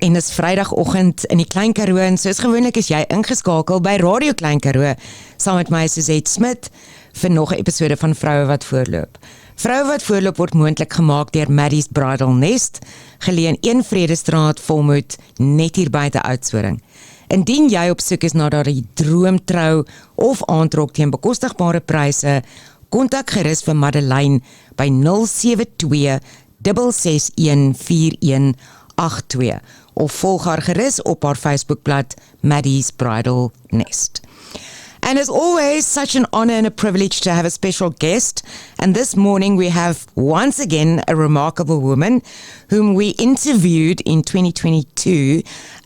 En dis Vrydagoggend in die Klein Karoo en soos gewoonlik is jy ingeskakel by Radio Klein Karoo saam met my Suezette Smit vir nog 'n episode van Vroue wat Voorloop. Vroue wat Voorloop word moontlik gemaak deur Maddie's Bridal Nest, geleë in 1 Vredestraat, Volmoed, net hier buite Oudtshoorn. Indien jy op soek is na daardie droomtrou of aantrok teen bekostigbare pryse, kontak gerus vir Madeleine by 072 661 4182 of volg haar gerus op haar Facebookblad Maddie's Bridal Nest. And as always, such an honor and a privilege to have a special guest. And this morning we have once again a remarkable woman whom we interviewed in 2022.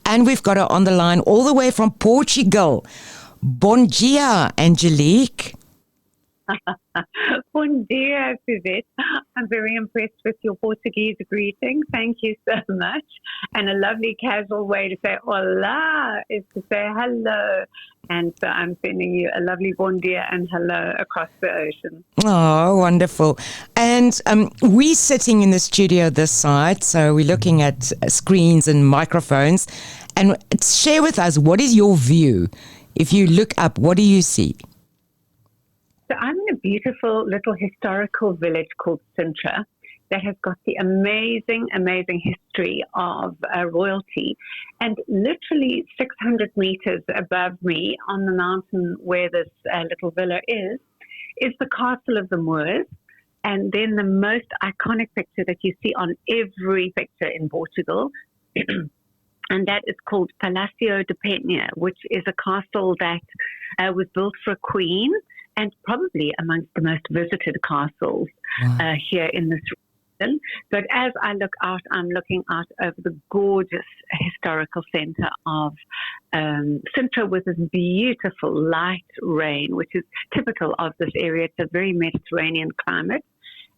And we've got her on the line all the way from Portugal. Bom dia, Angelique. Bom dia, Suezette. I'm very impressed with your Portuguese greeting. Thank you so much. And a lovely casual way to say hola is to say hello. And so I'm sending you a lovely bon dia and hello across the ocean. Oh, wonderful. And we're sitting in the studio this side, so we're looking at screens and microphones. And share with us, what is your view? If you look up, what do you see? So I'm in a beautiful little historical village called Sintra that has got the amazing history of royalty. And literally 600 meters above me on the mountain where this little villa is the castle of the Moors. And then the most iconic picture that you see on every picture in Portugal, and that is called Palácio de Penha, which is a castle that was built for a queen, and probably amongst the most visited castles here in this region. But as I look out, I'm looking out over the gorgeous historical centre of Sintra with this beautiful light rain, which is typical of this area. It's a very Mediterranean climate.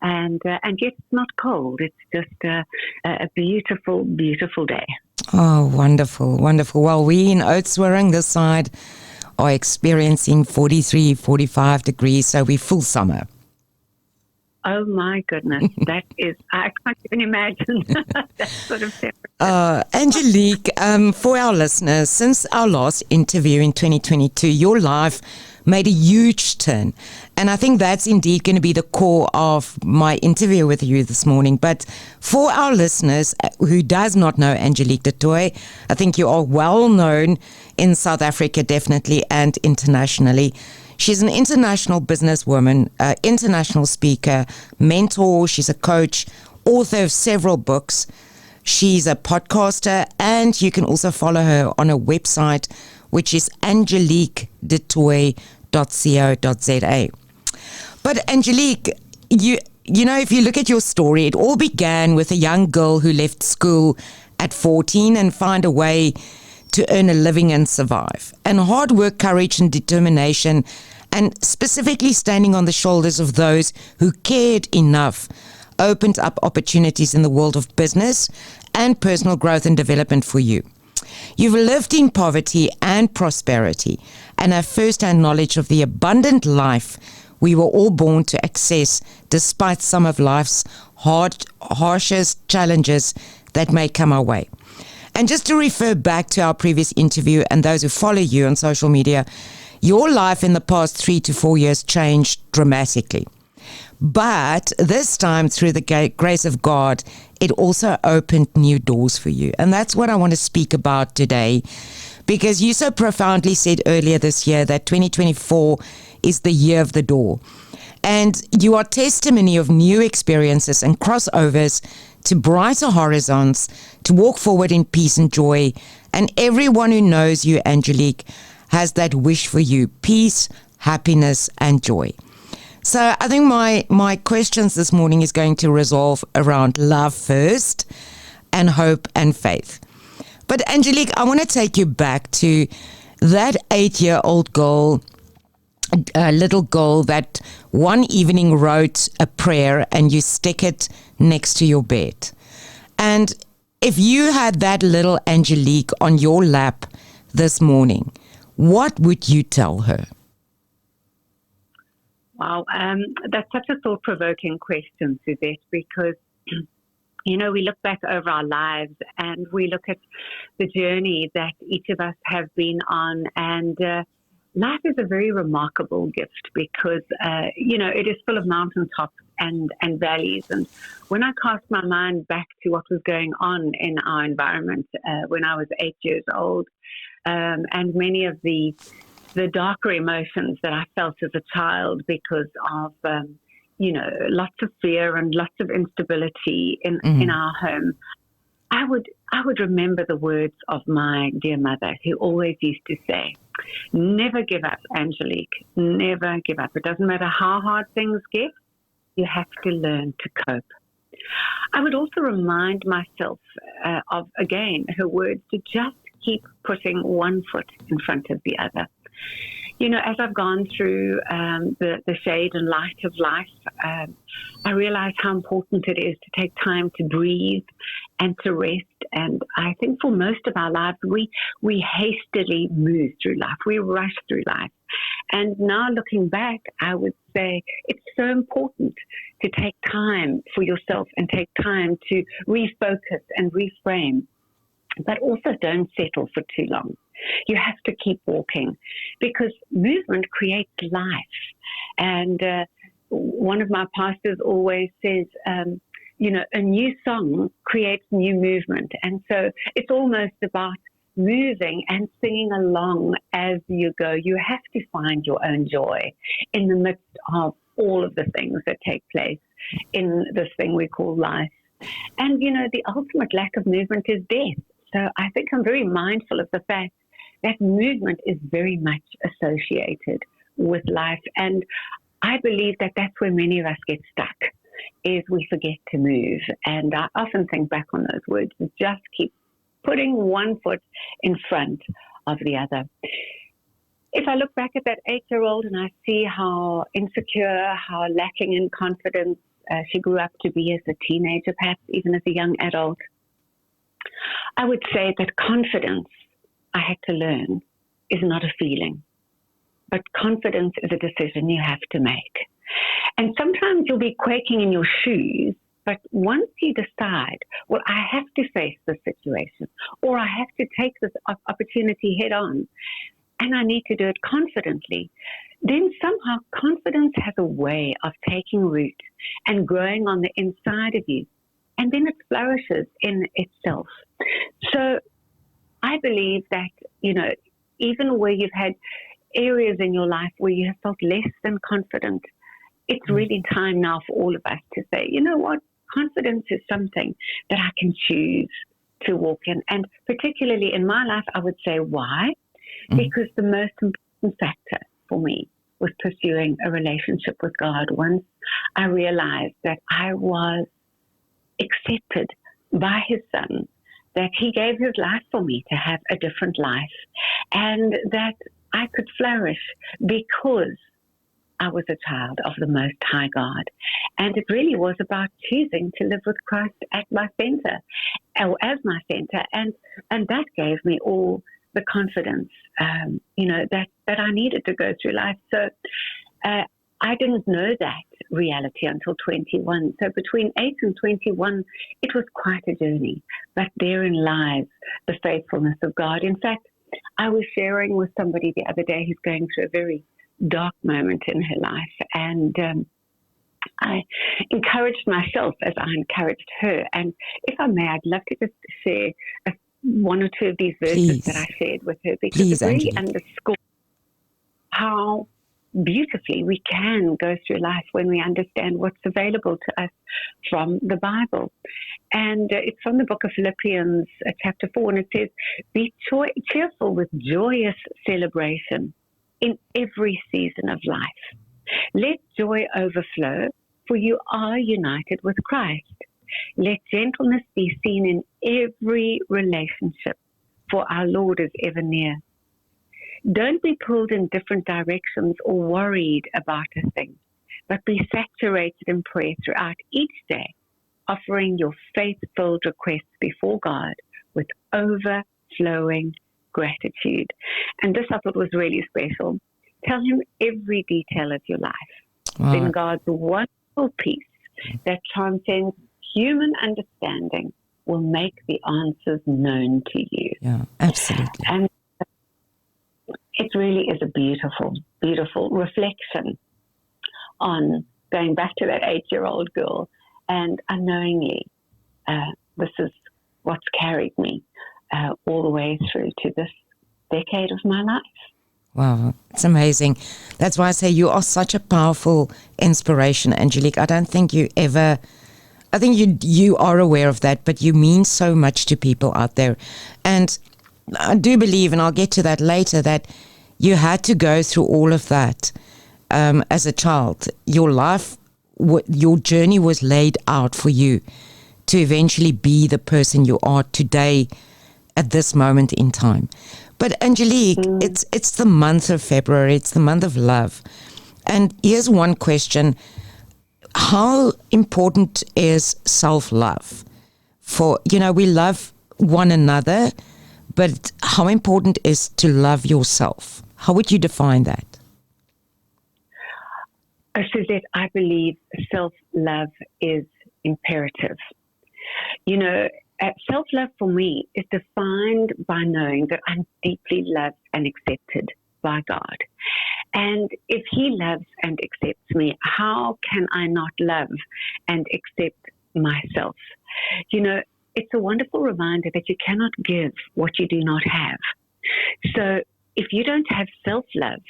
And yet it's not cold. It's just a beautiful, beautiful day. Oh, wonderful, wonderful. Well, we in Oudtshoorn, this side, are experiencing 43, 45 degrees, so we're full summer. Oh my goodness, that is, I can't even imagine that sort of temperature. Angelique, for our listeners, since our last interview in 2022, your life made a huge turn. And I think that's indeed going to be the core of my interview with you this morning. But for our listeners who does not know Angelique Du Toit, I think you are well known in South Africa, definitely, and internationally. She's an international businesswoman, international speaker, mentor. She's a coach, author of several books. She's a podcaster, and you can also follow her on a website, which is angeliquedutoit.co.za. But Angelique, you know, if you look at your story, it all began with a young girl who left school at 14 and found a way to earn a living and survive. And hard work, courage and determination, and specifically standing on the shoulders of those who cared enough, opened up opportunities in the world of business and personal growth and development for you. You've lived in poverty and prosperity and have first-hand knowledge of the abundant life we were all born to access, despite some of life's harshest challenges that may come our way. And just to refer back to our previous interview and those who follow you on social media, your life in the past 3 to 4 years changed dramatically. But this time, through the grace of God, it also opened new doors for you. And that's what I want to speak about today, because you so profoundly said earlier this year that 2024 is the year of the door. And you are testimony of new experiences and crossovers to brighter horizons, to walk forward in peace and joy. And everyone who knows you, Angelique, has that wish for you: peace, happiness, and joy. So I think my questions this morning is going to resolve around love first, and hope and faith. But Angelique, I want to take you back to that 8-year-old girl, a little girl that one evening wrote a prayer and you stick it next to your bed. And if you had that little Angelique on your lap this morning, what would you tell her? Wow, that's such a thought-provoking question, Suezette, because we look back over our lives and we look at the journey that each of us have been on, and life is a very remarkable gift because, it is full of mountaintops and valleys. And when I cast my mind back to what was going on in our environment when I was 8 years old, and many of the darker emotions that I felt as a child because of lots of fear and lots of instability in our home, I would remember the words of my dear mother, who always used to say, "Never give up, Angelique, never give up. It doesn't matter how hard things get, you have to learn to cope." I would also remind myself of, again, her words to just keep putting one foot in front of the other. As I've gone through the shade and light of life, I realize how important it is to take time to breathe and to rest. And I think for most of our lives, we hastily move through life. We rush through life. And now looking back, I would say it's so important to take time for yourself and take time to refocus and reframe. But also don't settle for too long. You have to keep walking because movement creates life. And one of my pastors always says, a new song creates new movement. And so it's almost about moving and singing along as you go. You have to find your own joy in the midst of all of the things that take place in this thing we call life. And, the ultimate lack of movement is death. So I think I'm very mindful of the fact that movement is very much associated with life. And I believe that that's where many of us get stuck, is we forget to move. And I often think back on those words, just keep putting one foot in front of the other. If I look back at that 8-year-old and I see how insecure, how lacking in confidence she grew up to be as a teenager, perhaps even as a young adult, I would say that confidence, I had to learn, is not a feeling. But confidence is a decision you have to make. And sometimes you'll be quaking in your shoes, but once you decide, well, I have to face this situation, or I have to take this opportunity head on, and I need to do it confidently, then somehow confidence has a way of taking root and growing on the inside of you. And then it flourishes in itself. So I believe that, even where you've had areas in your life where you have felt less than confident, it's really time now for all of us to say, you know what, confidence is something that I can choose to walk in. And particularly in my life, I would say why? Because the most important factor for me was pursuing a relationship with God. Once I realized that I was accepted by his son, that he gave his life for me to have a different life, and that I could flourish because I was a child of the Most High God. And it really was about choosing to live with Christ at my center, or as my center, and that gave me all the confidence, that I needed to go through life. So I didn't know that reality until 21. So between 8 and 21, it was quite a journey. But therein lies the faithfulness of God. In fact, I was sharing with somebody the other day who's going through a very dark moment in her life. And I encouraged myself as I encouraged her. And if I may, I'd love to just share one or two of these verses that I shared with her, because it really underscores how beautifully we can go through life when we understand what's available to us from the Bible. And it's from the book of Philippians, chapter 4, and it says, "Be cheerful with joyous celebration in every season of life. Let joy overflow, for you are united with Christ. Let gentleness be seen in every relationship, for our Lord is ever near. Don't be pulled in different directions or worried about a thing, but be saturated in prayer throughout each day, offering your faith-filled requests before God with overflowing gratitude." And this I thought was really special. Tell him every detail of your life. Then God's wonderful peace that transcends human understanding will make the answers known to you. Yeah, absolutely. And it really is a beautiful, beautiful reflection on going back to that 8-year-old girl and unknowingly, this is what's carried me all the way through to this decade of my life. Wow, it's amazing. That's why I say you are such a powerful inspiration, Angelique. I don't think I think you are aware of that, but you mean so much to people out there. And I do believe, and I'll get to that later, that you had to go through all of that as a child. Your life, your journey was laid out for you to eventually be the person you are today at this moment in time. But Angelique, it's the month of February. It's the month of love. And here's one question. How important is self-love? We love one another, but how important is to love yourself? How would you define that? Suezette, I believe self-love is imperative. Self-love for me is defined by knowing that I'm deeply loved and accepted by God. And if He loves and accepts me, how can I not love and accept myself? It's a wonderful reminder that you cannot give what you do not have. So if you don't have self-love,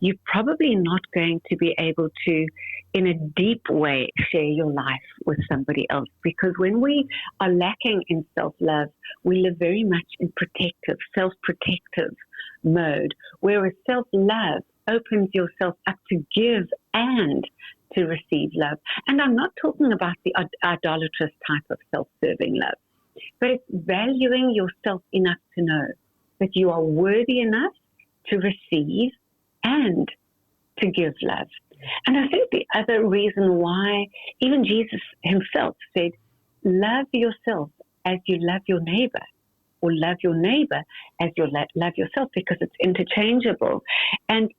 you're probably not going to be able to, in a deep way, share your life with somebody else. Because when we are lacking in self-love, we live very much in self-protective mode, whereas self-love opens yourself up to give and to receive love. And I'm not talking about the idolatrous type of self-serving love, but it's valuing yourself enough to know that you are worthy enough to receive and to give love. And I think the other reason why even Jesus himself said, love yourself as you love your neighbor, or love your neighbor as you love yourself, because it's interchangeable. And,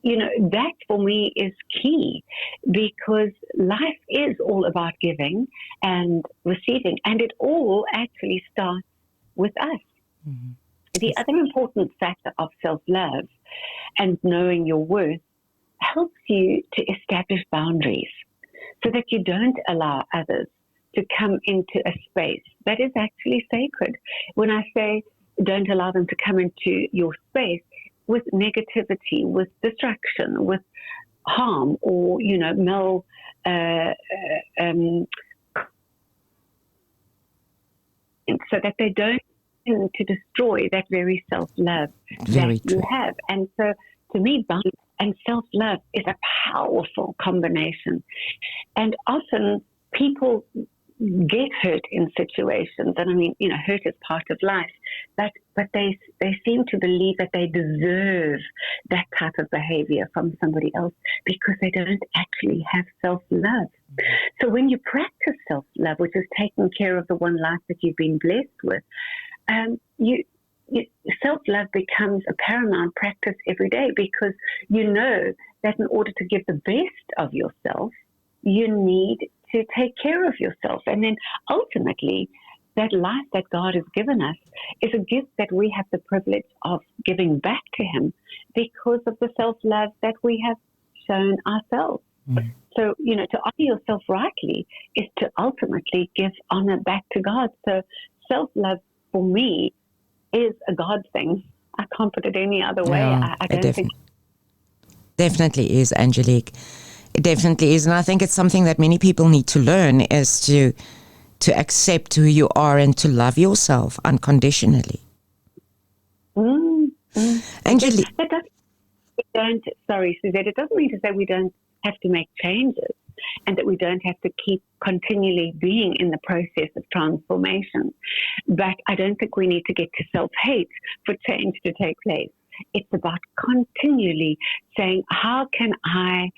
that for me is key, because life is all about giving and receiving, and it all actually starts with us. Mm-hmm. The other important factor of self-love and knowing your worth helps you to establish boundaries so that you don't allow others to come into a space that is actually sacred. When I say don't allow them to come into your space with negativity, with distraction, with harm, or, so that they don't to destroy that very self-love that you have. And so to me, boundaries and self-love is a powerful combination. And often people get hurt in situations, and hurt is part of life, but they seem to believe that they deserve that type of behavior from somebody else because they don't actually have self-love. So when you practice self-love, which is taking care of the one life that you've been blessed with, self-love becomes a paramount practice every day, because you know that in order to give the best of yourself, you need to take care of yourself. And then ultimately, that life that God has given us is a gift that we have the privilege of giving back to Him because of the self-love that we have shown ourselves. Mm. So, to honor yourself rightly is to ultimately give honor back to God. So self-love for me is a God thing. I can't put it any other way. Yeah, I don't think. Definitely is, Angelique. It definitely is. And I think it's something that many people need to learn, is to accept who you are and to love yourself unconditionally. Angelique. Sorry, Suezette, it doesn't mean to say we don't have to make changes and that we don't have to keep continually being in the process of transformation. But I don't think we need to get to self-hate for change to take place. It's about continually saying, how can I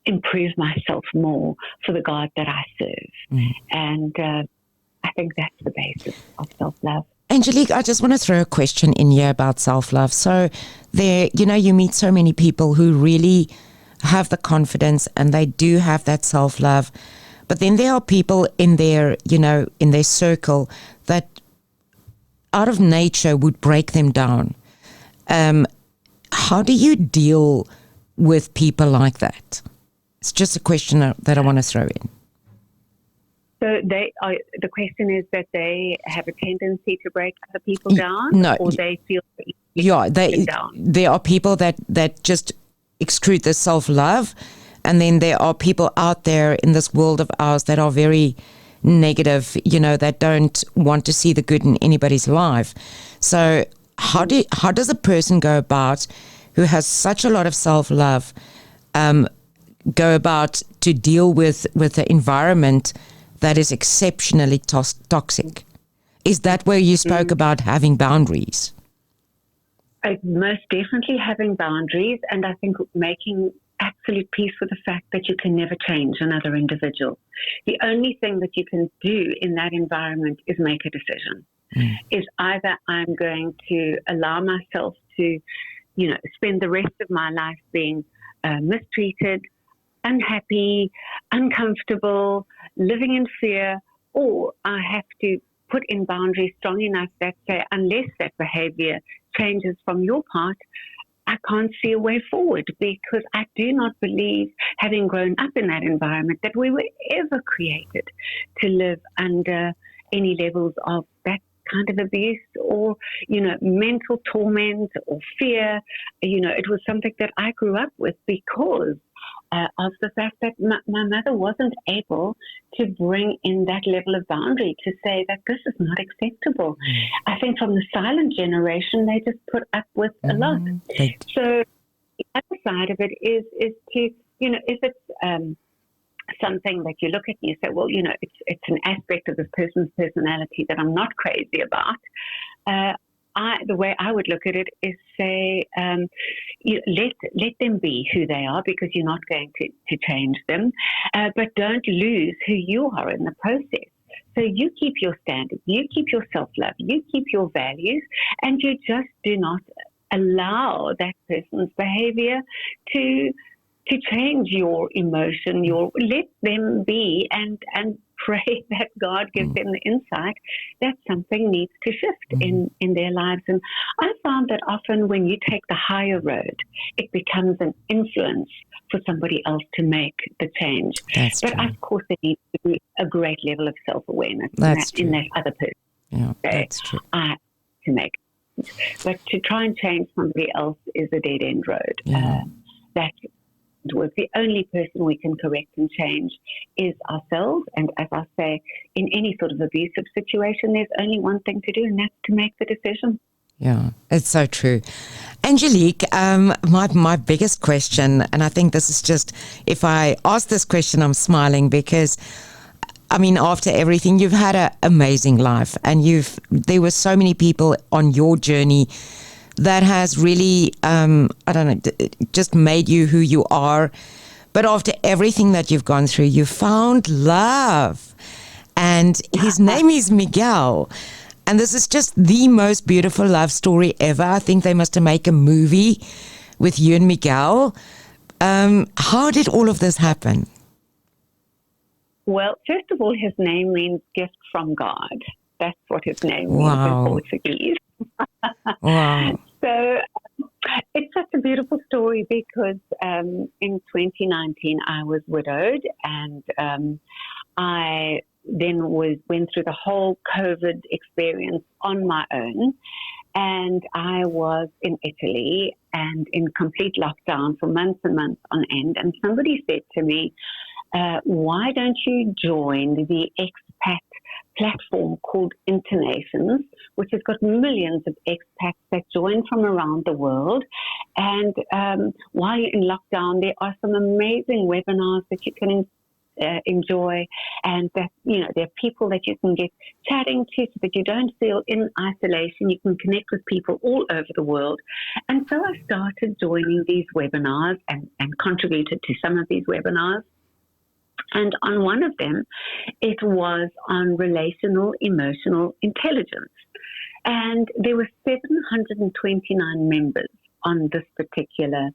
improve myself more for the God that I serve? And I think that's the basis of self-love. Angelique, I just want to throw a question in here about self-love. So there, you meet so many people who really have the confidence and they do have that self-love, But then there are people in their, in their circle that out of nature would break them down. How do you deal with people like that? It's just a question that I want to throw in. So the question is that they have a tendency to break other people down, no, or they feel down? There are people that just exude this self-love, and then there are people out there in this world of ours that are very negative, that don't want to see the good in anybody's life. So how does a person go about who has such a lot of self-love go about to deal with the environment that is exceptionally toxic? Is that where you spoke about having boundaries? Most definitely having boundaries, and I think making absolute peace with the fact that you can never change another individual. The only thing that you can do in that environment is make a decision. Is either I'm going to allow myself to, spend the rest of my life being mistreated, unhappy, uncomfortable, living in fear, or I have to put in boundaries strong enough that say, unless that behavior changes from your part, I can't see a way forward, because I do not believe, having grown up in that environment, that we were ever created to live under any levels of that kind of abuse or, mental torment or fear. It was something that I grew up with because of the fact that my mother wasn't able to bring in that level of boundary to say that this is not acceptable. I think from the silent generation, they just put up with a lot. So the other side of it is to, if it's something that you look at and you say, well, it's an aspect of this person's personality that I'm not crazy about. The way I would look at it is say, let them be who they are, because you're not going to change them, but don't lose who you are in the process. So you keep your standards, you keep your self-love, you keep your values, and you just do not allow that person's behavior to change your emotion. Let them be and pray that God gives them the insight that something needs to shift in their lives. And I found that often when you take the higher road, it becomes an influence for somebody else to make the change. But of course, there needs to be a great level of self-awareness in that other person. Yeah, that's true. To make it. But to try and change somebody else is a dead-end road. Was the only person we can correct and change is ourselves. And as I say, in any sort of abusive situation, there's only one thing to do, and that's to make the decision. Yeah, it's so true. Angelique, my biggest question, and I think this is just, if I ask this question, I'm smiling because, after everything, you've had an amazing life, and there were so many people on your journey that has really, just made you who you are. But after everything that you've gone through, you found love. And his name is Miguel. And this is just the most beautiful love story ever. I think they must have made a movie with you and Miguel. How did all of this happen? Well, first of all, his name means gift from God. That's what his name means in Portuguese. Wow. So it's such a beautiful story because in 2019 I was widowed, and I then went through the whole COVID experience on my own, and I was in Italy and in complete lockdown for months and months on end. And somebody said to me, why don't you join the expat platform called Internations, which has got millions of expats that join from around the world. And while you're in lockdown, there are some amazing webinars that you can enjoy, and that there are people that you can get chatting to so that you don't feel in isolation. You can connect with people all over the world. And so I started joining these webinars and contributed to some of these webinars. And on one of them, it was on relational emotional intelligence. And there were 729 members on this particular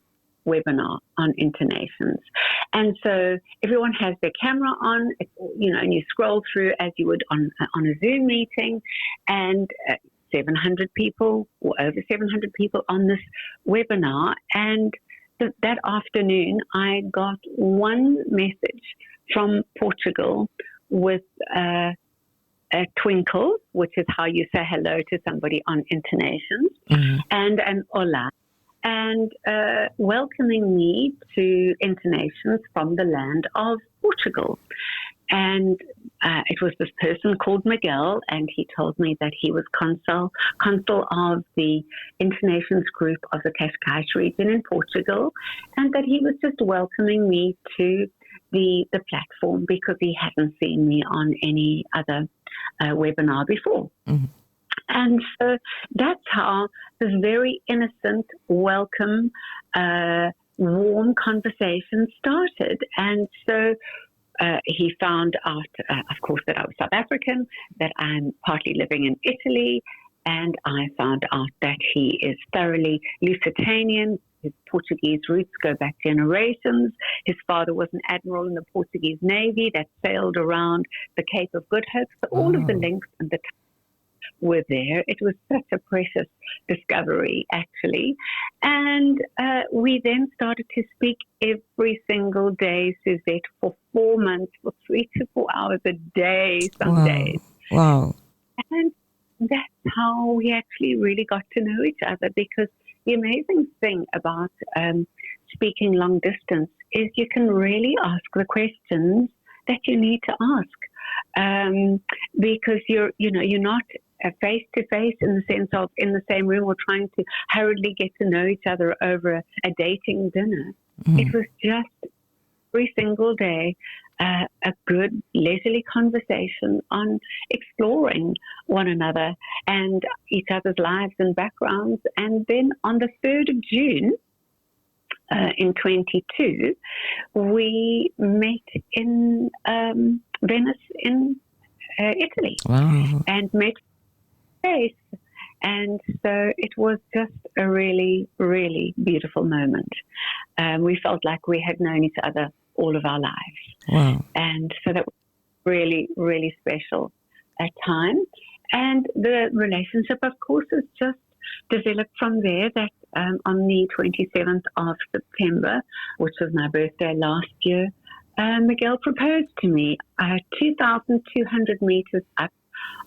webinar on intonations. And so everyone has their camera on, and you scroll through as you would on a Zoom meeting, and 700 people or over 700 people on this webinar. And that afternoon, I got one message from Portugal with a twinkle, which is how you say hello to somebody on intonations, and an hola, and welcoming me to intonations from the land of Portugal. And it was this person called Miguel, and he told me that he was consul of the intonations group of the Cascais region in Portugal, and that he was just welcoming me to the platform because he hadn't seen me on any other webinar before. And so that's how this very innocent, welcome, warm conversation started. And so he found out, of course, that I was South African, that I'm partly living in Italy, and I found out that he is thoroughly Lusitanian. His Portuguese roots go back generations. His father was an admiral in the Portuguese Navy that sailed around the Cape of Good Hope. So all of the links and the were there. It was such a precious discovery, actually. And we then started to speak every single day, Suezette, for 4 months, for 3 to 4 hours a day, some days. Wow. And that's how we actually really got to know each other, because the amazing thing about speaking long distance is you can really ask the questions that you need to ask, because you're not face to face in the sense of in the same room or trying to hurriedly get to know each other over a dating dinner. It was just every single day a good leisurely conversation on exploring one another and each other's lives and backgrounds. And then on the 3rd of June in 22, we met in Venice in Italy. Wow. And met face. And so it was just a really, really beautiful moment. We felt like we had known each other all of our lives. Wow. And so that was really, really special at time. And the relationship, of course, has just developed from there. That on the 27th of September, which was my birthday last year, Miguel proposed to me 2,200 meters up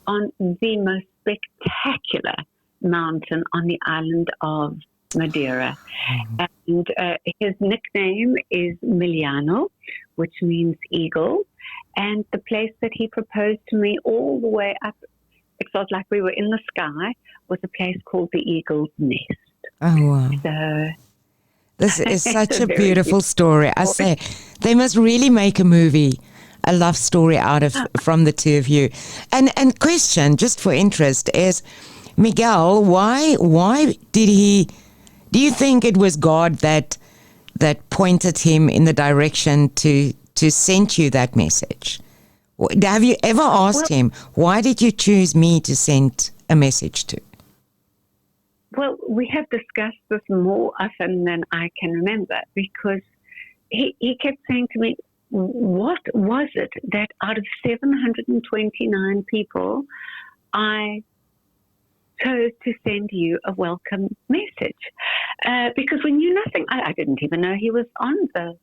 on the most spectacular mountain on the island of Madeira. And his nickname is Miliano, which means eagle. And the place that he proposed to me all the way up, it felt like we were in the sky, was a place called the Eagle's Nest. Oh, wow. So this is such a beautiful story. I say, they must really make a movie, a love story out of from the two of you. And question, just for interest, is Miguel, why did he? Do you think it was God that pointed him in the direction to send you that message? Have you ever asked him, why did you choose me to send a message to? Well, we have discussed this more often than I can remember, because he kept saying to me, what was it that out of 729 people, I chose to send you a welcome message? Because we knew nothing. I didn't even know he was on the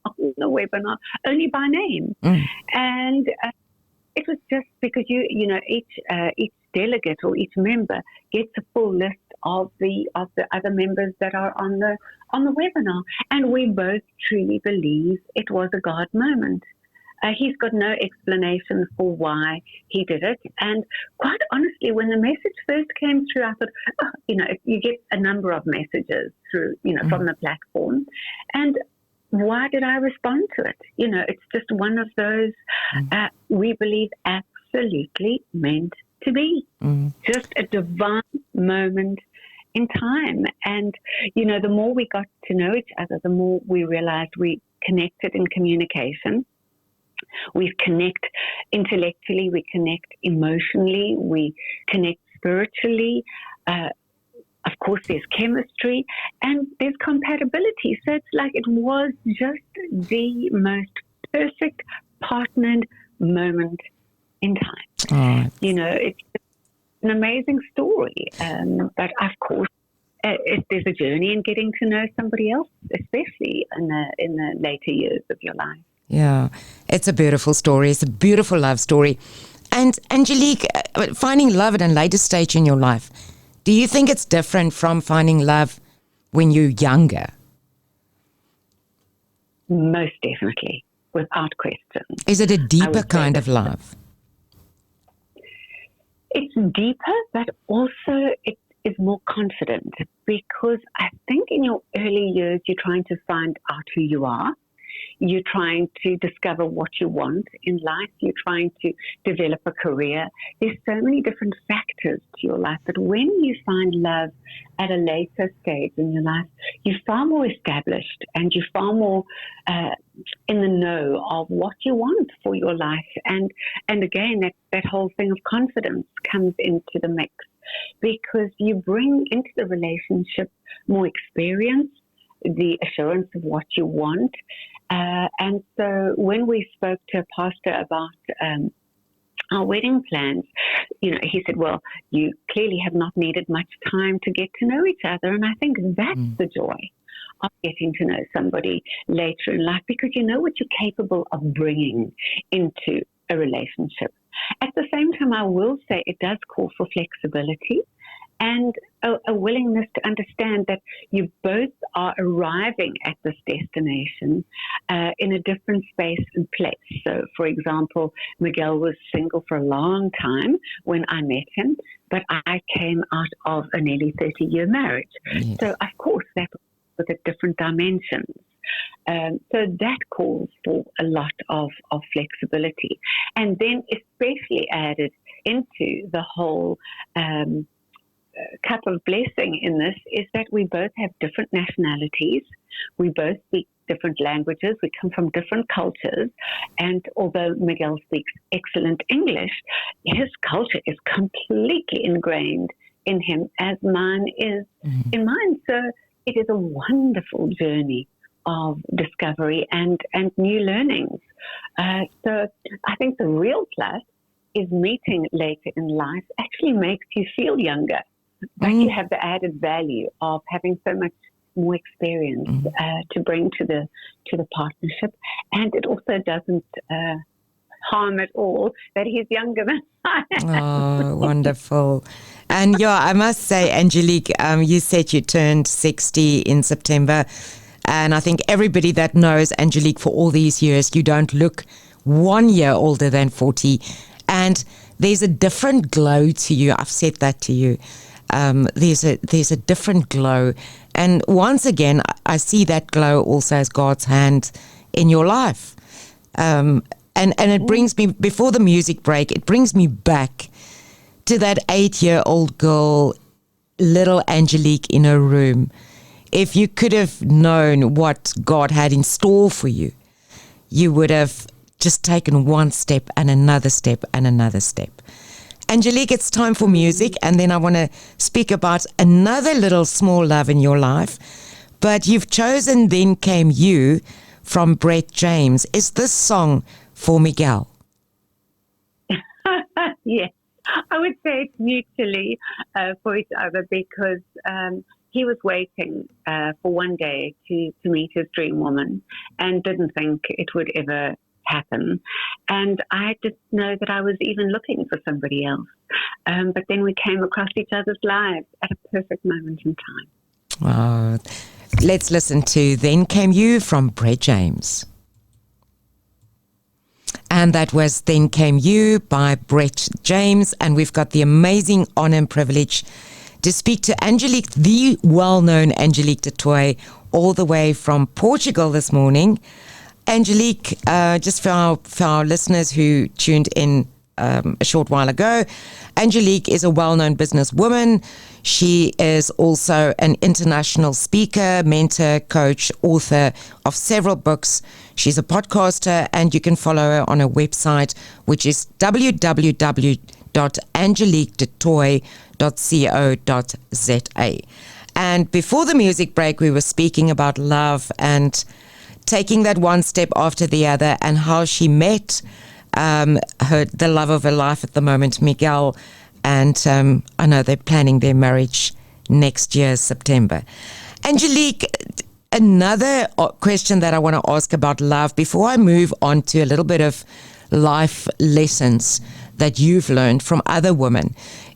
on the webinar, only by name. And it was just because you know each delegate or each member gets a full list of the other members that are on the webinar, and we both truly believe it was a God moment. He's got no explanation for why he did it. And quite honestly, when the message first came through, I thought, you get a number of messages through, from the platform. And why did I respond to it? It's just one of those we believe absolutely meant to be. Just a divine moment in time. And, the more we got to know each other, the more we realized we connected in communication. We connect intellectually, we connect emotionally, we connect spiritually. Of course, there's chemistry and there's compatibility. So it's like it was just the most perfect partnered moment in time. It's an amazing story. But of course, there's a journey in getting to know somebody else, especially in the later years of your life. Yeah, it's a beautiful story. It's a beautiful love story. And Angelique, finding love at a later stage in your life, do you think it's different from finding love when you're younger? Most definitely, without question. Is it a deeper kind of love? It's deeper, but also it is more confident, because I think in your early years, you're trying to find out who you are. You're trying to discover what you want in life. You're trying to develop a career. There's so many different factors to your life. But when you find love at a later stage in your life, you're far more established and you're far more in the know of what you want for your life. And again, that whole thing of confidence comes into the mix, because you bring into the relationship more experience, the assurance of what you want. And so when we spoke to a pastor about our wedding plans, he said, well, you clearly have not needed much time to get to know each other. And I think that's the joy of getting to know somebody later in life, because you know what you're capable of bringing into a relationship. At the same time, I will say it does call for flexibility and a willingness to understand that you both are arriving at this destination in a different space and place. So, for example, Miguel was single for a long time when I met him, but I came out of a nearly 30-year marriage. Yes. So, of course, that was with different dimensions. So that calls for a lot of flexibility. And then especially added into the whole cup of blessing in this is that we both have different nationalities. We both speak different languages. We come from different cultures. And although Miguel speaks excellent English, his culture is completely ingrained in him as mine is in mine. So it is a wonderful journey of discovery and new learnings. So I think the real plus is meeting later in life actually makes you feel younger, but you have the added value of having so much more experience to bring to the partnership, and it also doesn't harm at all that he's younger than I am. Oh, wonderful. And yeah, I must say, Angelique, you said you turned 60 in September. And I think everybody that knows Angelique for all these years, you don't look 1 year older than 40. And there's a different glow to you. I've said that to you. There's a different glow. And once again, I see that glow also as God's hand in your life. And it brings me, before the music break, it brings me back to that 8-year-old girl, little Angelique in her room. If you could have known what God had in store for you, you would have just taken one step and another step and another step. Angelique, it's time for music, and then I want to speak about another little small love in your life. But you've chosen Then Came You from Brett James. Is this song for Miguel? Yes, I would say it's mutually for each other, because he was waiting for one day to meet his dream woman and didn't think it would ever happen. And I didn't know that I was even looking for somebody else. But then we came across each other's lives at a perfect moment in time. Oh, let's listen to Then Came You from Brett James. And that was Then Came You by Brett James. And we've got the amazing honor and privilege to speak to Angelique, the well-known Angelique Du Toit, all the way from Portugal this morning. Angelique, just for our listeners who tuned in a short while ago, Angelique is a well-known businesswoman. She is also an international speaker, mentor, coach, author of several books. She's a podcaster, and you can follow her on her website, which is www.angeliquedutoit.com. www.angeliquedutoit.co.za. And before the music break, we were speaking about love and taking that one step after the other, and how she met the love of her life at the moment, Miguel. And I know they're planning their marriage next year, September. Angelique, another question that I want to ask about love before I move on to a little bit of life lessons that you've learned from other women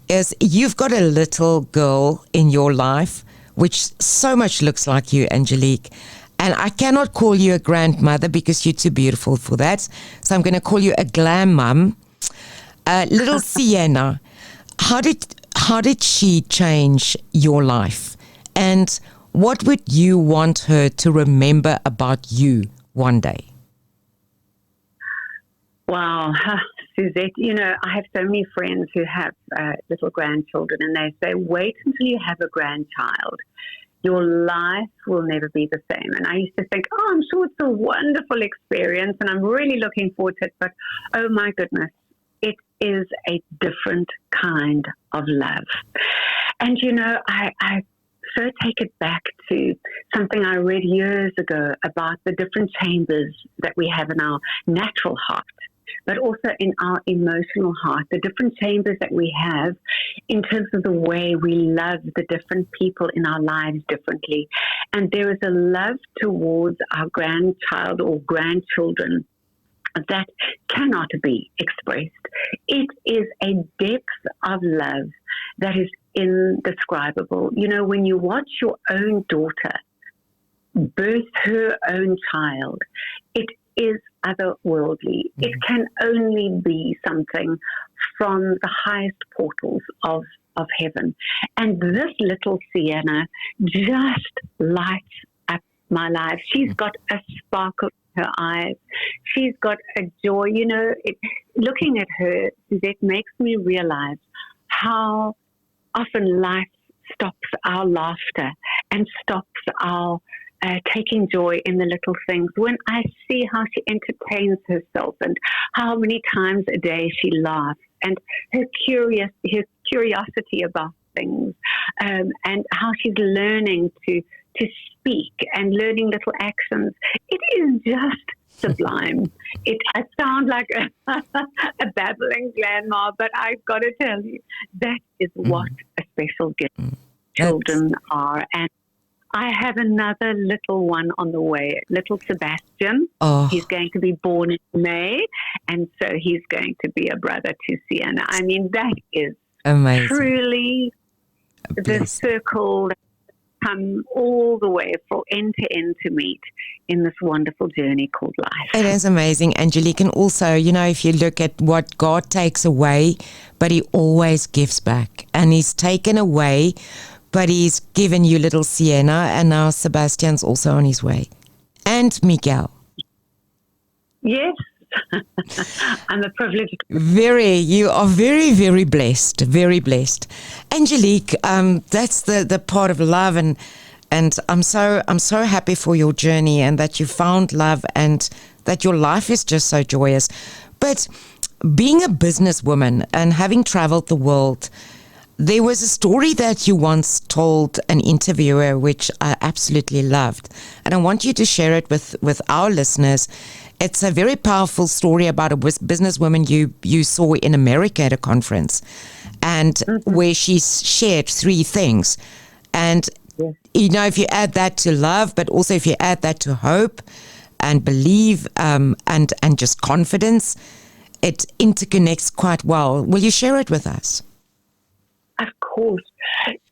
is you've got a little girl in your life which so much looks like you, Angelique. And I cannot call you a grandmother because you're too beautiful for that. So I'm going to call you a glam mum. Little Sienna, how did she change your life? And what would you want her to remember about you one day? Wow, Suzette, I have so many friends who have little grandchildren, and they say, wait until you have a grandchild. Your life will never be the same. And I used to think, I'm sure it's a wonderful experience and I'm really looking forward to it. But, oh my goodness, it is a different kind of love. And, I so take it back to something I read years ago about the different chambers that we have in our natural heart, but also in our emotional heart, the different chambers that we have in terms of the way we love the different people in our lives differently. And there is a love towards our grandchild or grandchildren that cannot be expressed. It is a depth of love that is indescribable. When you watch your own daughter birth her own child, it is otherworldly. It can only be something from the highest portals of heaven. And this little Sienna just lights up my life. She's got a sparkle in her eyes. She's got a joy. Looking at her, Suzette, makes me realize how often life stops our laughter and stops our taking joy in the little things. When I see how she entertains herself and how many times a day she laughs, and her curiosity about things, and how she's learning to speak and learning little actions, it is just sublime. I sound like a babbling grandma, but I've got to tell you, that is what a special gift children are. And I have another little one on the way, little Sebastian. Oh. He's going to be born in May, and so he's going to be a brother to Sienna. I mean, that is amazing. Truly the circle that come all the way from end to end to meet in this wonderful journey called life. It is amazing, Angelique. And also, if you look at what God takes away, but he always gives back. And he's taken away, but he's given you little Sienna, and now Sebastian's also on his way. And Miguel. Yes. I'm a privileged. You are very, very blessed. Very blessed. Angelique, that's the part of love, and I'm so happy for your journey and that you found love and that your life is just so joyous. But being a businesswoman and having traveled the world, there was a story that you once told an interviewer, which I absolutely loved. And I want you to share it with our listeners. It's a very powerful story about a businesswoman you saw in America at a conference, and where she shared 3 things. And, if you add that to love, but also if you add that to hope and believe and just confidence, it interconnects quite well. Will you share it with us? Of course.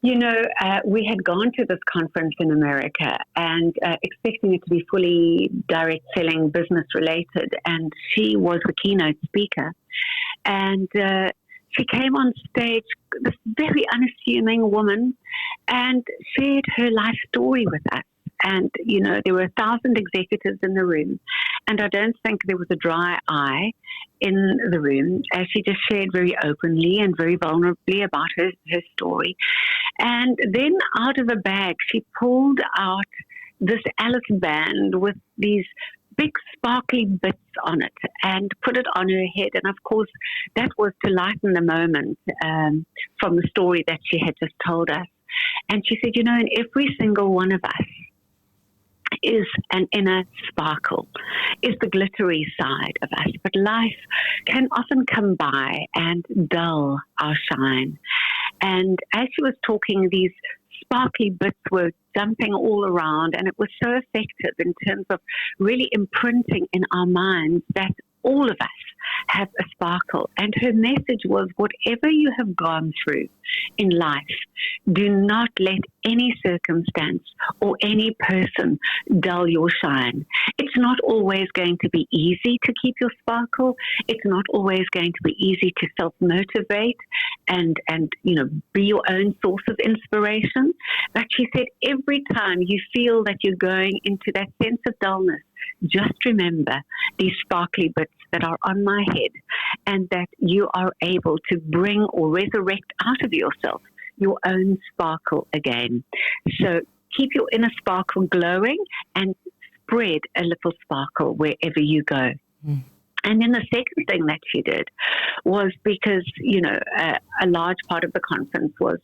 We had gone to this conference in America and expecting it to be fully direct selling, business related. And she was the keynote speaker. And she came on stage, this very unassuming woman, and shared her life story with us. And, there were 1,000 executives in the room. And I don't think there was a dry eye in the room, as she just shared very openly and very vulnerably about her story. And then out of a bag, she pulled out this Alice band with these big sparkly bits on it and put it on her head. And of course, that was to lighten the moment from the story that she had just told us. And she said, in every single one of us is an inner sparkle, is the glittery side of us. But life can often come by and dull our shine. And as she was talking, these sparkly bits were jumping all around, and it was so effective in terms of really imprinting in our minds that all of us have a sparkle. And her message was, whatever you have gone through in life, do not let any circumstance or any person dull your shine. It's not always going to be easy to keep your sparkle. It's not always going to be easy to self-motivate and be your own source of inspiration. But she said, every time you feel that you're going into that sense of dullness, just remember these sparkly bits that are on my head, and that you are able to bring or resurrect out of yourself your own sparkle again. So keep your inner sparkle glowing and spread a little sparkle wherever you go. Mm. And then the second thing that she did was, because, a large part of the conference was,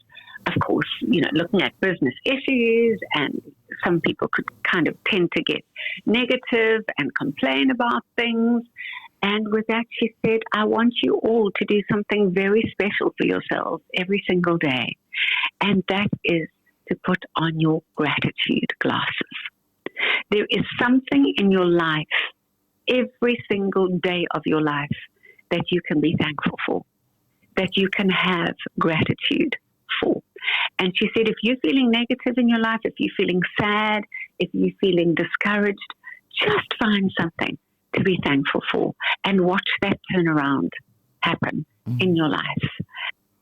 of course, looking at business issues, and some people could kind of tend to get negative and complain about things. And with that, she said, I want you all to do something very special for yourselves every single day. And that is to put on your gratitude glasses. There is something in your life, every single day of your life, that you can be thankful for, that you can have gratitude for. And she said, if you're feeling negative in your life, if you're feeling sad, if you're feeling discouraged, just find something to be thankful for and watch that turnaround happen in your life.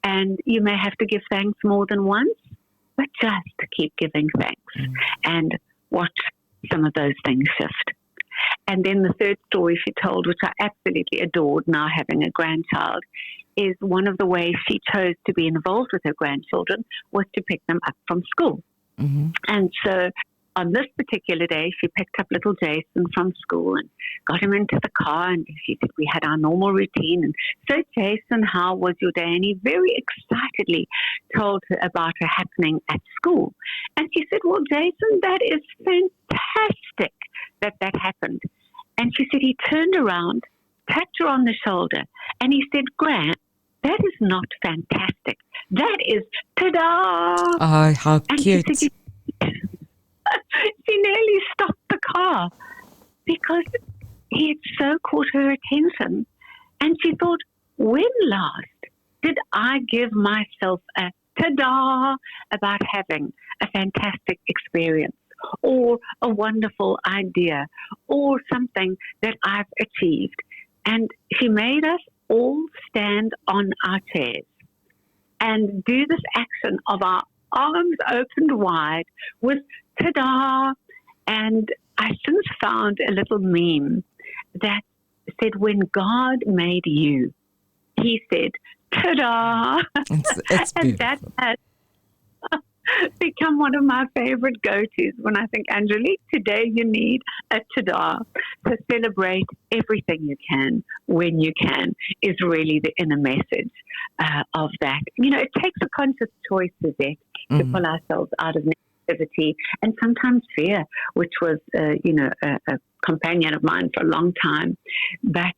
And you may have to give thanks more than once, but just keep giving thanks and watch some of those things shift. And then the third story she told, which I absolutely adored now having a grandchild, is one of the ways she chose to be involved with her grandchildren was to pick them up from school. Mm-hmm. And so on this particular day, she picked up little Jason from school and got him into the car, and she said, we had our normal routine. And so, Jason, how was your day? And he very excitedly told her about her happening at school. And she said, well, Jason, that is fantastic that happened. And she said he turned around, tapped her on the shoulder, and he said, Gran, that is not fantastic. That is ta-da! Oh, how and cute. She nearly stopped the car because he had so caught her attention. And she thought, when last did I give myself a ta-da about having a fantastic experience or a wonderful idea or something that I've achieved? And she made us all stand on our chairs and do this action of our arms opened wide with ta-da. And I since found a little meme that said, when God made you, he said, ta-da. It's and that has become one of my favorite go-tos when I think, Angelique, today you need a ta-da. So celebrate everything you can when you can is really the inner message of that. It takes a conscious choice, Suezette, to pull ourselves out of negativity and sometimes fear, which was, a companion of mine for a long time. But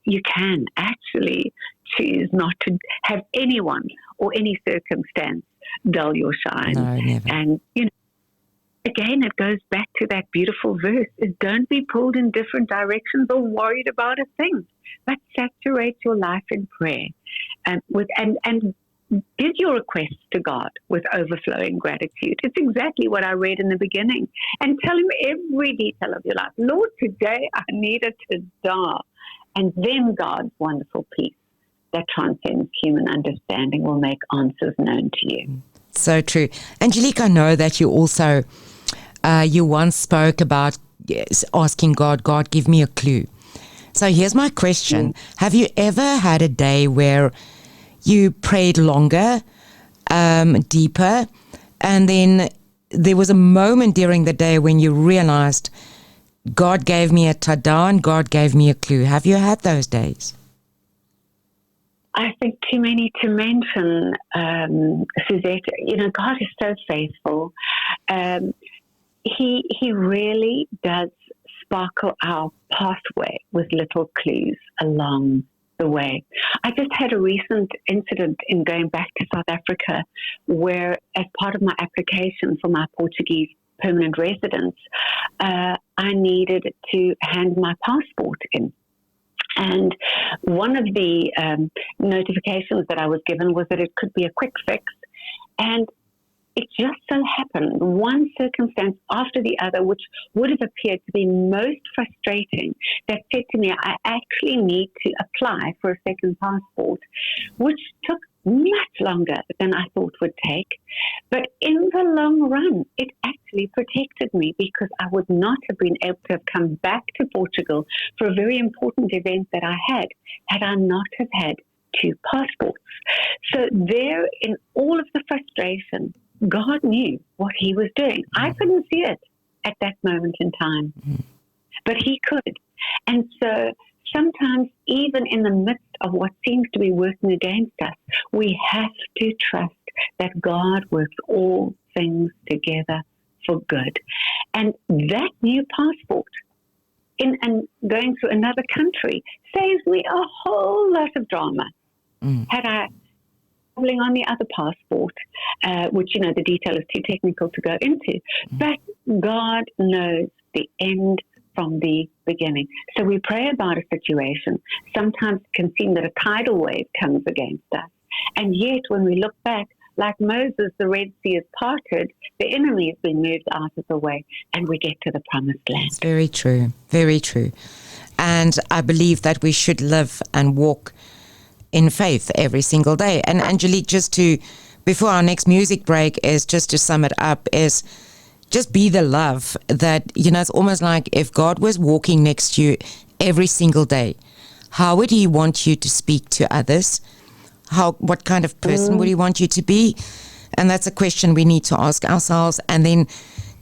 you can actually choose not to have anyone or any circumstance dull your shine. No, never. And, again, it goes back to that beautiful verse, is don't be pulled in different directions or worried about a thing, but saturate your life in prayer and give your requests to God with overflowing gratitude. It's exactly what I read in the beginning. And tell him every detail of your life. Lord, today I need a ta-da. And then God's wonderful peace that transcends human understanding will make answers known to you. So true. Angelique, I know that you also, you once spoke about asking God, give me a clue. So here's my question. Have you ever had a day where you prayed longer, deeper, and then there was a moment during the day when you realized God gave me a tada and God gave me a clue. Have you had those days? I think too many to mention, Suzette. You know, God is so faithful. He really does sparkle our pathway with little clues along the way. I just had a recent incident in going back to South Africa where, as part of my application for my Portuguese permanent residence, I needed to hand my passport in. And one of the notifications that I was given was that it could be a quick fix. And it just so happened, one circumstance after the other, which would have appeared to be most frustrating, that said to me, I actually need to apply for a second passport, which took much longer than I thought would take. But in the long run, it actually protected me because I would not have been able to have come back to Portugal for a very important event that I had I not have had two passports. So there, in all of the frustration, God knew what he was doing. I couldn't see it at that moment in time, but he could. And so sometimes, even in the midst of what seems to be working against us, we have to trust that God works all things together for good. And that new passport and going to another country saves me a whole lot of drama. Had I traveling on the other passport, which, you know, the detail is too technical to go into, but God knows the end from the beginning. So we pray about a situation. Sometimes it can seem that a tidal wave comes against us. And yet when we look back, like Moses, the Red Sea is parted, the enemy has been moved out of the way, and we get to the promised land. It's very true, very true. And I believe that we should live and walk in faith every single day. And Angelique, before our next music break, is just to sum it up, is just be the love that, you know, it's almost like if God was walking next to you every single day, how would he want you to speak to others? What kind of person would he want you to be? And that's a question we need to ask ourselves. And then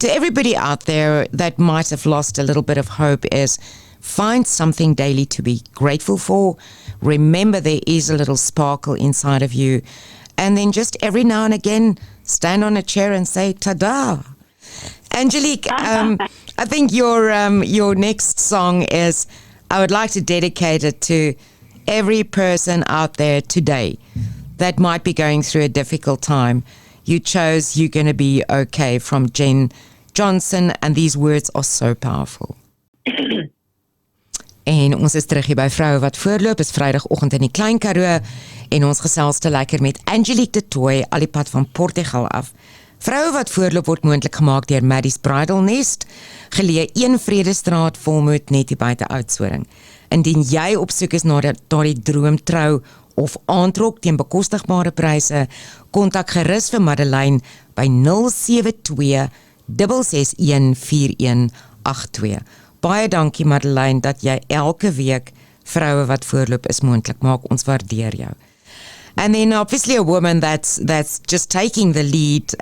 to everybody out there that might have lost a little bit of hope, is find something daily to be grateful for. Remember, there is a little sparkle inside of you. And then just every now and again, stand on a chair and say, ta-da. Angelique, I think your next song is, I would like to dedicate it to every person out there today that might be going through a difficult time. You chose You're Gonna Be Okay from Jen Johnson, and these words are so powerful. En ons is terug hier by Vroue wat Voorloop, is Vrydagoggend in die Klein Karoo, en ons gesels te lekker met Angelique Du Toit, al die pad van Portugal af. Vroue wat Voorloop word moontlik gemaak deur Maddie's Bridal Nest, geleë 1 Vredestraat, Volmoed, net hier buite Oudtshoorn. Indien jy op soek is na daardie droomtrou of aantrok teen bekostigbare pryse, kontak gerus vir Madeleine by 072 661 4182. Baie dankie Madeleine dat jy elke week Vroue wat Voorloop is moontlik maak. Ons waardeer jou. And then obviously a woman that's just taking the lead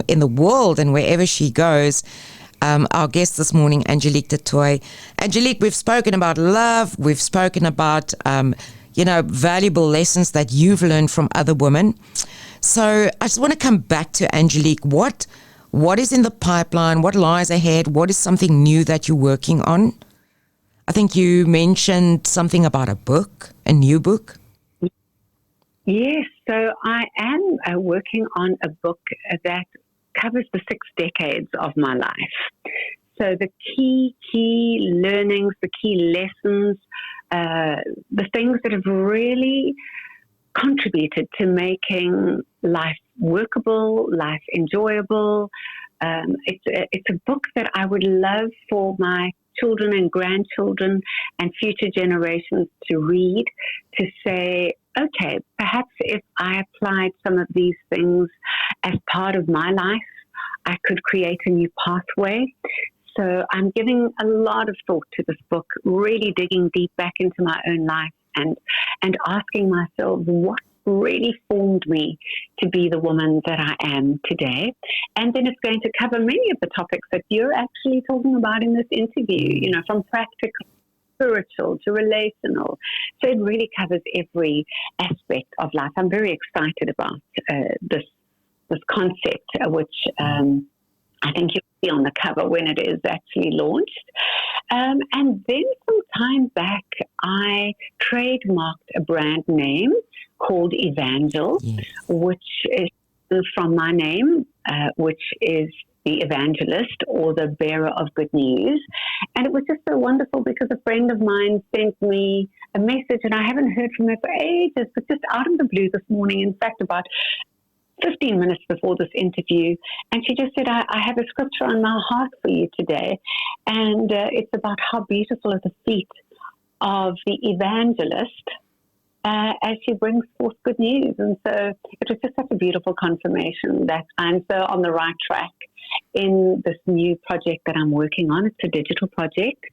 in the world and wherever she goes. Our guest this morning, Angelique Du Toit. Angelique, we've spoken about love. We've spoken about, valuable lessons that you've learned from other women. So I just want to come back to Angelique. What is in the pipeline? What lies ahead? What is something new that you're working on? I think you mentioned something about a new book. Yes, so I am working on a book that covers the 6 decades of my life. So the key learnings, the key lessons, the things that have really contributed to making life workable, life enjoyable. It's a book that I would love for my children and grandchildren and future generations to read, to say, okay, perhaps if I applied some of these things as part of my life, I could create a new pathway. So I'm giving a lot of thought to this book, really digging deep back into my own life and asking myself, what really formed me to be the woman that I am today. And then it's going to cover many of the topics that you're actually talking about in this interview, you know, from practical, spiritual to relational. So it really covers every aspect of life. I'm very excited about this concept, which I think you'll see on the cover when it is actually launched. And then some time back, I trademarked a brand name called Evangel, Yes. which is from my name, which is the evangelist or the bearer of good news. And it was just so wonderful because a friend of mine sent me a message, and I haven't heard from her for ages, but just out of the blue this morning, in fact, about 15 minutes before this interview, and she just said, I have a scripture on my heart for you today, and it's about how beautiful are the feet of the evangelist as she brings forth good news. And so it was just such a beautiful confirmation that I'm so on the right track in this new project that I'm working on. It's a digital project,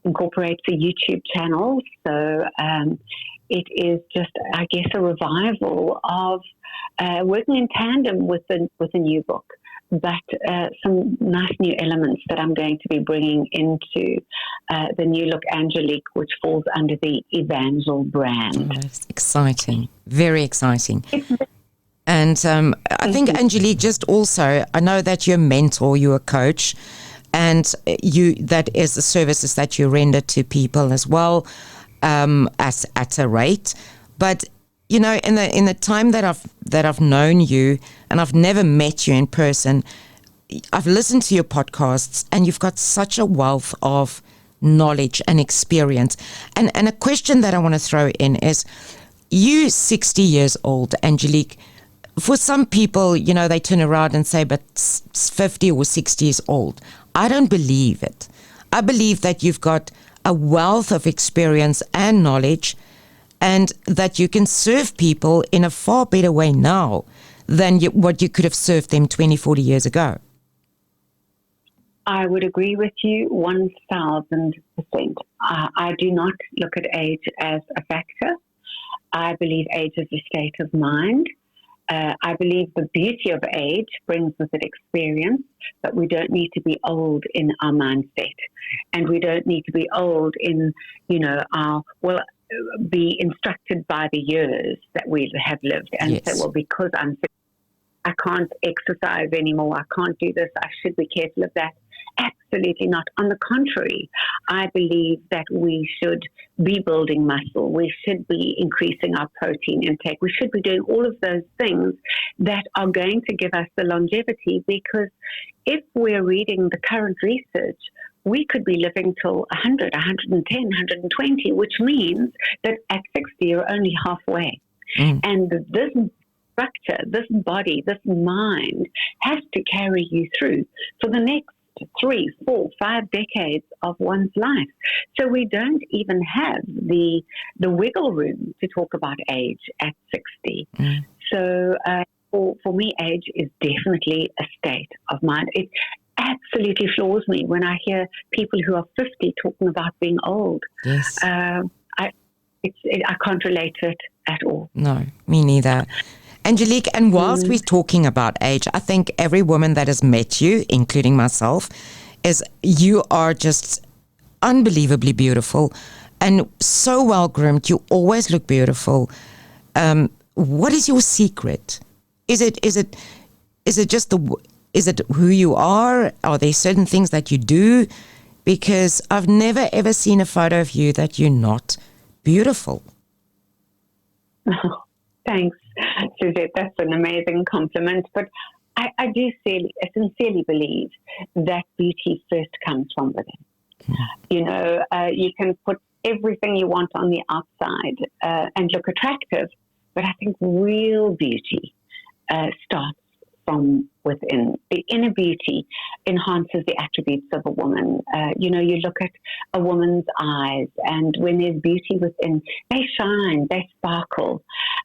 incorporates a YouTube channel, so it is just, I guess, a revival of working in tandem with a new book, but some nice new elements that I'm going to be bringing into the new look Angelique, which falls under the Evangel brand. Oh, that's exciting. Very exciting. And I think, Angelique, just also, I know that you're a mentor, you're a coach, and that is the services that you render to people as well. At a rate, but you know, in the time that I've known you, and I've never met you in person, I've listened to your podcasts, and you've got such a wealth of knowledge and experience. And a question that I want to throw in is, you 60 years old, Angelique. For some people, you know, they turn around and say, but 50 or 60 years old. I don't believe it. I believe that you've got a wealth of experience and knowledge, and that you can serve people in a far better way now than what you could have served them 20, 40 years ago. I would agree with you 1,000%. I do not look at age as a factor. I believe age is a state of mind. I believe the beauty of age brings with it experience, but we don't need to be old in our mindset. And we don't need to be old in, you know, be instructed by the years that we have lived and Yes. say, well, because I can't exercise anymore, I can't do this, I should be careful of that. Absolutely not. On the contrary, I believe that we should be building muscle. We should be increasing our protein intake. We should be doing all of those things that are going to give us the longevity, because if we're reading the current research, we could be living till 100, 110, 120, which means that at 60, you're only halfway. And this structure, this body, this mind has to carry you through for the next 3, 4, 5 decades of one's life. So we don't even have the wiggle room to talk about age at 60. So for me, age is definitely a state of mind. It absolutely floors me when I hear people who are 50 talking about being old. Yes. I can't relate to it at all. No, me neither. Angelique, and whilst we're talking about age, I think every woman that has met you, including myself, you are just unbelievably beautiful and so well groomed. You always look beautiful. What is your secret? Is it just is it who you are? Are there certain things that you do? Because I've never ever seen a photo of you that you're not beautiful. Thanks, Suezette. That's an amazing compliment. But I do sincerely believe that beauty first comes from within. You know, you can put everything you want on the outside and look attractive, but I think real beauty starts from within. The inner beauty enhances the attributes of a woman. You know, you look at a woman's eyes, and when there's beauty within, they shine, they sparkle.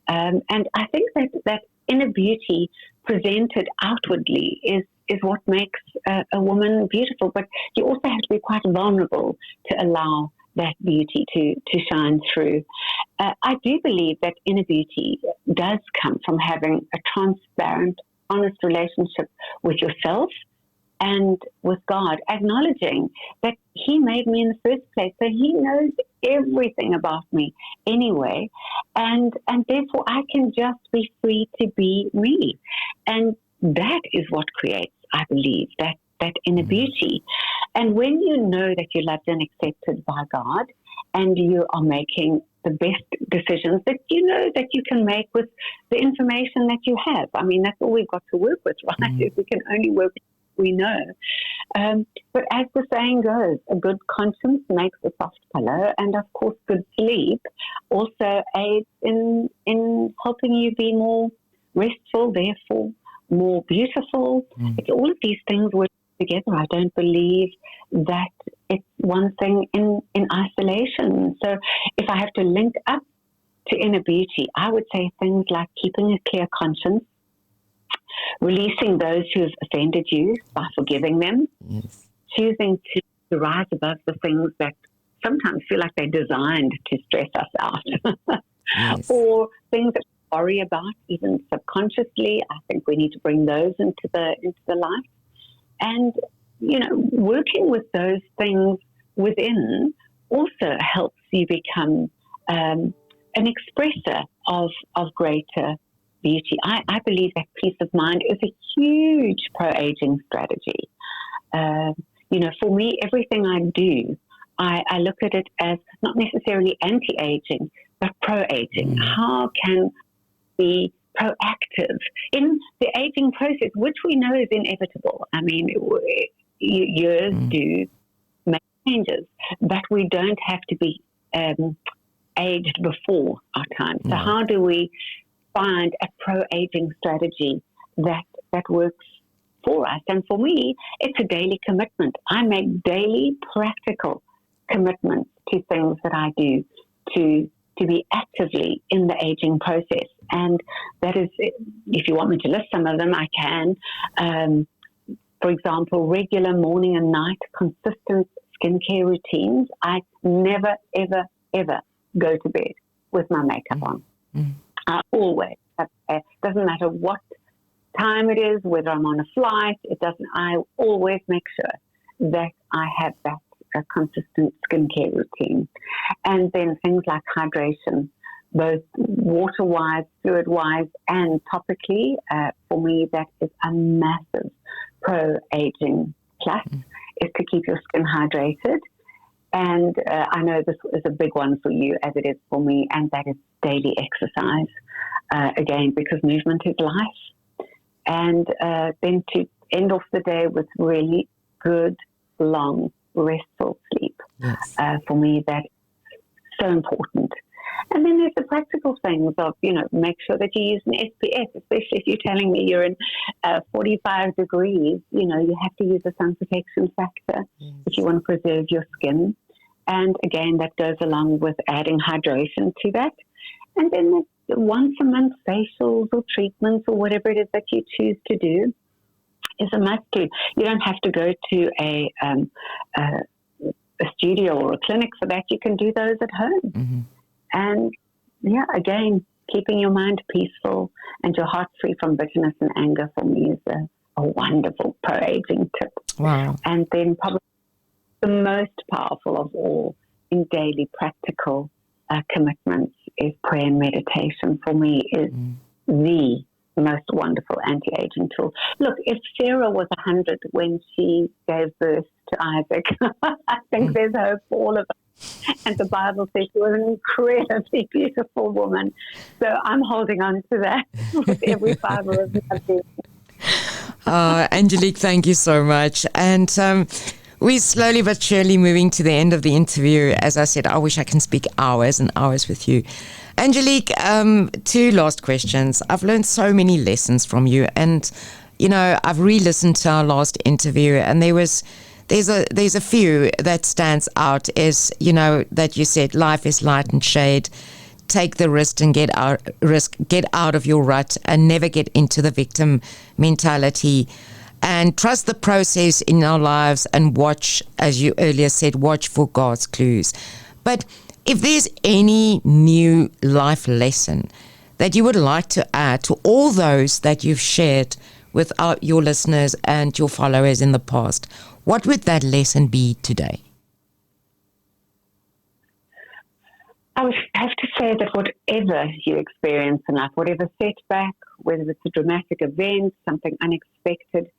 And I think that inner beauty presented outwardly is what makes a woman beautiful. But you also have to be quite vulnerable to allow beauty to shine through. I do believe that inner beauty does come from having a transparent, honest relationship with yourself and with God, acknowledging that He made me in the first place, so He knows everything about me anyway, and therefore I can just be free to be me. And that is what creates, I believe, that inner beauty. And when you know that you're loved and accepted by God, and you are making the best decisions that you know that you can make with the information that you have. I mean, that's all we've got to work with, right? If we can only work with what we know. But as the saying goes, a good conscience makes a soft pillow, and of course good sleep also aids in helping you be more restful, therefore more beautiful. It's all of these things work together. I don't believe that it's one thing in isolation. So if I have to link up to inner beauty, I would say things like keeping a clear conscience, releasing those who have offended you by forgiving them, choosing to rise above the things that sometimes feel like they're designed to stress us out, or things that we worry about, even subconsciously. I think we need to bring those into the light. And, working with those things within also helps you become an expresser of greater beauty. I believe that peace of mind is a huge pro-aging strategy. For me, everything I do, I look at it as not necessarily anti-aging, but pro-aging. How can we proactive in the aging process, which we know is inevitable? I mean, years do make changes, but we don't have to be aged before our time. So how do we find a pro-aging strategy that works for us? And for me, it's a daily commitment. I make daily practical commitments to things that I do to be actively in the aging process. And that is, if you want me to list some of them, I can. For example, regular morning and night consistent skincare routines. I never, ever, ever go to bed with my makeup on. I always have, doesn't matter what time it is, whether I'm on a flight, I always make sure that I have that consistent skincare routine. And then things like hydration, both water-wise, fluid-wise, and topically. For me, that is a massive pro-aging plus, is to keep your skin hydrated. And I know this is a big one for you, as it is for me, and that is daily exercise. Again, because movement is life. And then to end off the day with really good, long, restful sleep. For me, that is so important. And then there's the practical things of, make sure that you use an SPF, especially if you're telling me you're in 45 degrees, you have to use a sun protection factor if you want to preserve your skin. And again, that goes along with adding hydration to that. And then there's once a month facials or treatments or whatever it is that you choose to do is a must do. You don't have to go to a studio or a clinic for that. You can do those at home. And again, keeping your mind peaceful and your heart free from bitterness and anger for me is a wonderful pro-aging tip. Wow. And then probably the most powerful of all in daily practical commitments is prayer and meditation. For me is the most wonderful anti-aging tool. Look, if Sarah was 100 when she gave birth to Isaac, I think there's hope for all of us. And the Bible says she was an incredibly beautiful woman. So I'm holding on to that with every fiber of my being. Angelique, thank you so much. And we're slowly but surely moving to the end of the interview. As I said, I wish I can speak hours and hours with you. Angelique, 2 last questions. I've learned so many lessons from you. And, I've re-listened to our last interview, and there's a few that stands out is, that you said life is light and shade. Take the risk and get out of your rut and never get into the victim mentality, and trust the process in our lives and watch, as you earlier said, watch for God's clues. But if there's any new life lesson that you would like to add to all those that you've shared with your listeners and your followers in the past, what would that lesson be today? I would have to say that whatever you experience in life, whatever setback, whether it's a dramatic event, something unexpected,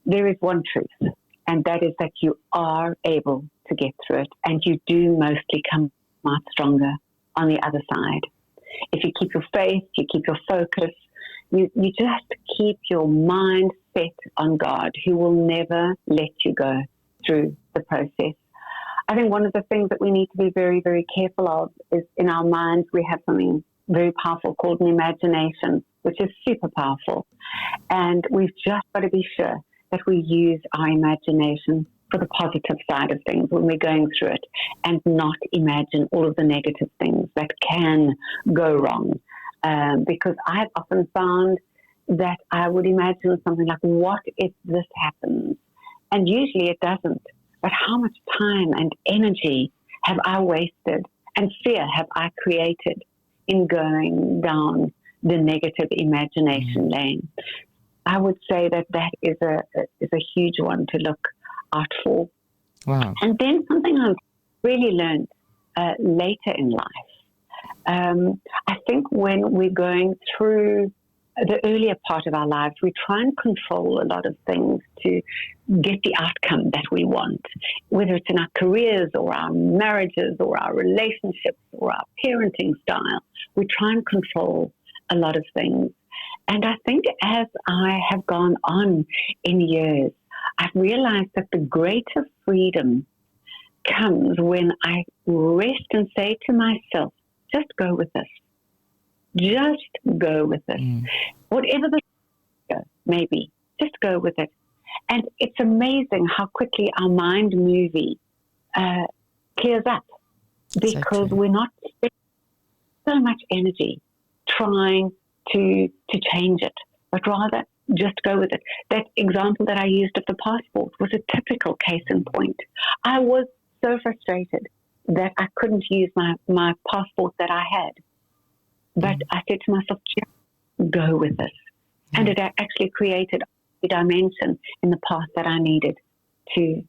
there is one truth, and that is that you are able to get through it, and you do mostly come out stronger on the other side. If you keep your faith, you keep your focus, you just keep your mind set on God, who will never let you go through the process. I think one of the things that we need to be very, very careful of is in our minds, we have something very powerful called an imagination, which is super powerful. And we've just got to be sure that we use our imagination for the positive side of things when we're going through it, and not imagine all of the negative things that can go wrong. Because I've often found that I would imagine something like, what if this happens? And usually it doesn't. But how much time and energy have I wasted, and fear have I created in going down the negative imagination lane? I would say that is a huge one to look out for. Wow. And then something I've really learned later in life. I think when we're going through the earlier part of our lives, we try and control a lot of things to get the outcome that we want, whether it's in our careers or our marriages or our relationships or our parenting style. We try and control a lot of things. And I think as I have gone on in years, I've realized that the greater freedom comes when I rest and say to myself, just go with this. Just go with it. Whatever the may be, just go with it. And it's amazing how quickly our mind movie clears up, because we're not spending so much energy trying to change it, but rather just go with it. That example that I used of the passport was a typical case in point. I was so frustrated that I couldn't use my passport that I had. But I said to myself, just go with this. And it actually created a dimension in the path that I needed to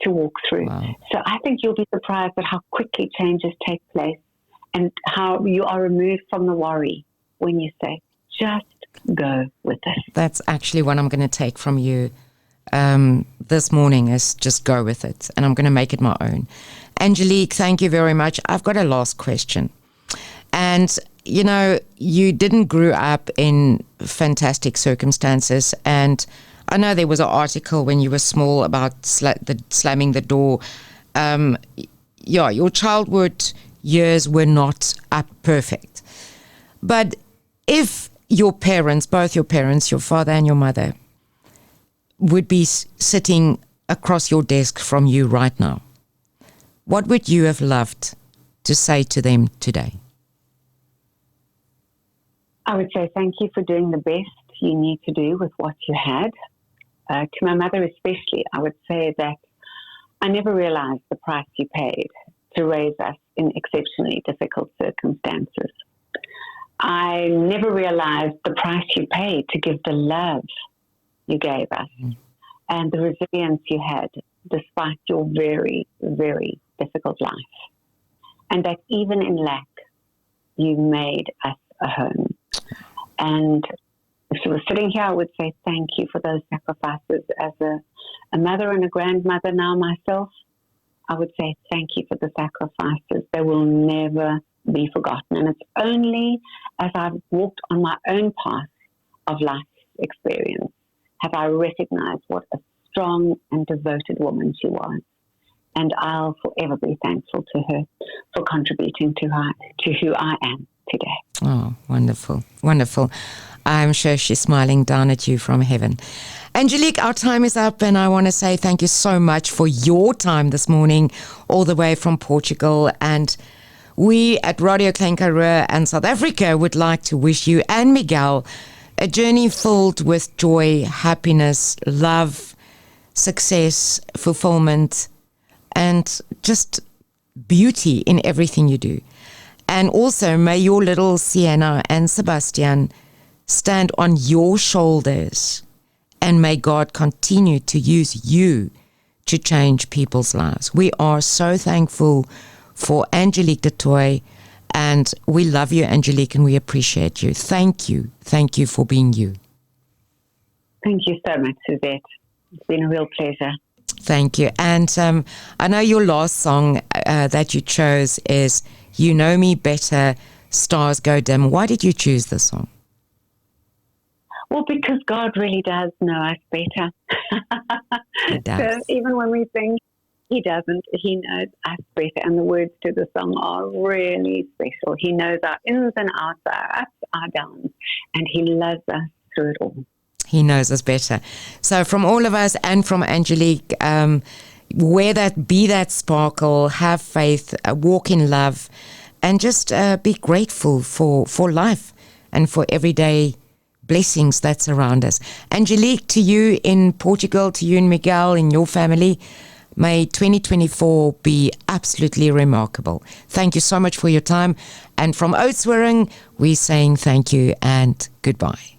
walk through. Wow. So I think you'll be surprised at how quickly changes take place and how you are removed from the worry when you say, just go with this. That's actually what I'm going to take from you this morning, is just go with it. And I'm going to make it my own. Angelique, thank you very much. I've got a last question. And, you know, you didn't grow up in fantastic circumstances. And I know there was an article when you were small about slamming the door. Your childhood years were not perfect. But if your parents, both your parents, your father and your mother, would be sitting across your desk from you right now, what would you have loved to say to them today? I would say thank you for doing the best you need to do with what you had. To my mother especially, I would say that I never realized the price you paid to raise us in exceptionally difficult circumstances. I never realized the price you paid to give the love you gave us and the resilience you had despite your very, very difficult life. And that even in lack, you made us a home. And if you were sitting here, I would say thank you for those sacrifices. As a mother and a grandmother now myself, I would say thank you for the sacrifices. They will never be forgotten. And it's only as I've walked on my own path of life experience have I recognized what a strong and devoted woman she was. And I'll forever be thankful to her for contributing to who I am today. Oh, wonderful, wonderful. I'm sure she's smiling down at you from heaven. Angelique, our time is up, and I want to say thank you so much for your time this morning, all the way from Portugal. And we at Radio Klein Karoo and South Africa would like to wish you and Miguel a journey filled with joy, happiness, love, success, fulfillment, and just beauty in everything you do. And also, may your little Sienna and Sebastian stand on your shoulders, and may God continue to use you to change people's lives. We are so thankful for Angelique Du Toit, and we love you, Angelique, and we appreciate you. Thank you. Thank you for being you. Thank you so much, Suzette. It's been a real pleasure. Thank you. And I know your last song that you chose is You Know Me Better, Stars Go Dim. Why did you choose this song? Well, because God really does know us better. He does. So even when we think He doesn't, He knows us better. And the words to the song are really special. He knows our ins and outs, our ups, our downs, and He loves us through it all. He knows us better. So from all of us and from Angelique, be that sparkle, have faith, walk in love, and just be grateful for life and for everyday blessings that surround us. Angelique, to you in Portugal, to you and Miguel, in your family, may 2024 be absolutely remarkable. Thank you so much for your time. And from Oudtshoorn, we're saying thank you and goodbye.